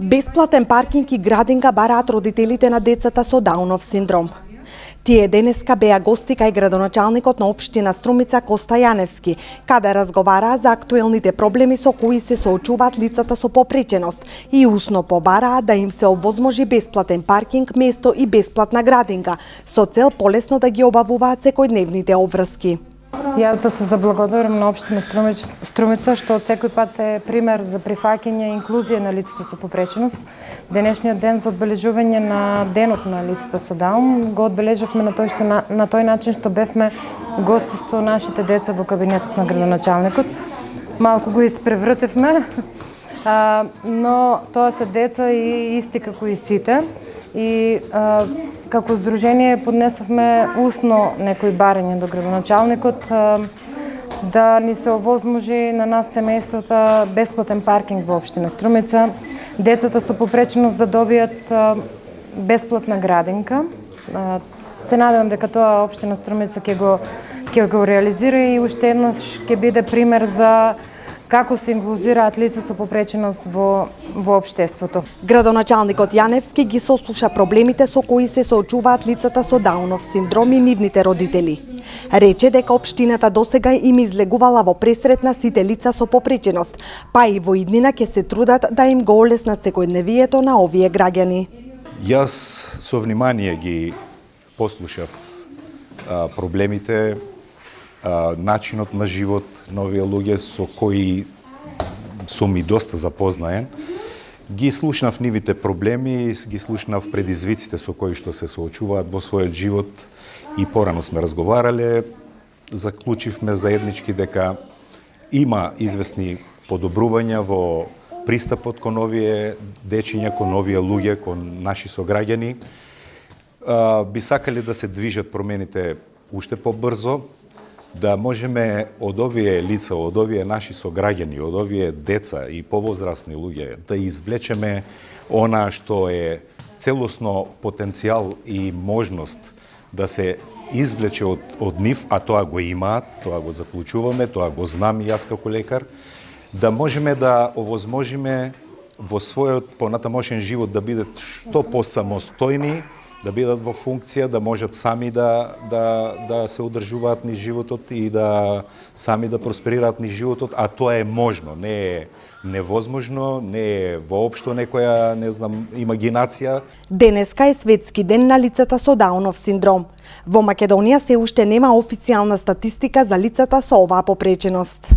Бесплатен паркинг и градинка бараат родителите на децата со Даунов синдром. Тие денеска беа гости кај градоначалникот на општина Струмица Коста Јаневски, каде разговараа за актуелните проблеми со кои се соочуваат лицата со попреченост и усно побараа да им се овозможи бесплатен паркинг место и бесплатна градинка, со цел полесно да ги обавуваат секојдневните обврски. Јас да се заблагодарам на општина Струмица, што од секој пат е пример за прифаќање и инклузија на лицата со попреченост. Денешниот ден за одбележување на денот на лицата со Даун го одбележавме на тој начин што бевме гости со нашите деца во кабинетот на градоначалникот. Малку го испревртевме, но тоа се деца и исти како и сите. И како здружение поднесовме усно некои барања до градоначалникот да ни се овозможи на нас семејствата бесплатен паркинг во општина Струмица, децата со попреченост да добијат бесплатна градинка. Се надевам дека тоа општина Струмица ќе го реализира и уште еднаш ќе биде пример за како се инклузираат лица со попреченост во општеството. Градоначалникот Јаневски ги сослуша проблемите со кои се соочуваат лицата со Даунов синдром и нивните родители. Рече дека општината досега им излегувала во пресрет на сите лица со попреченост, па и во иднина ќе се трудат да им го олеснат секојдневието на овие граѓани. Јас со внимание ги послушав проблемите, начинот на живот на овие луѓе со кои сум и доста запознаен. Ги слушнав нивите проблеми, ги слушнав предизвиците со кои што се соочуваат во својот живот и порано сме разговарале. Заклучивме заеднички дека има известни подобрувања во пристапот кон овие дечиња, кон овие луѓе, кон наши сограѓани. Би сакале да се движат промените уште побрзо, да можеме од овие лица, од овие наши сограѓани, од овие деца и повозрасни луѓе да извлечеме она што е целосно потенцијал и можност да се извлече од нив, а тоа го имаат, тоа го заклучуваме, тоа го знам и јас како лекар, да можеме да овозможиме во својот понатамошен живот да бидат што посамостојни, да бидат во функција, да можат сами да се одржуваат низ животот и да сами да просперираат низ животот, а тоа е можно, не е невозможно, не е воопшто некоја, имагинација. Денеска е светски ден на лицата со Даунов синдром. Во Македонија се уште нема официјална статистика за лицата со оваа попреченост.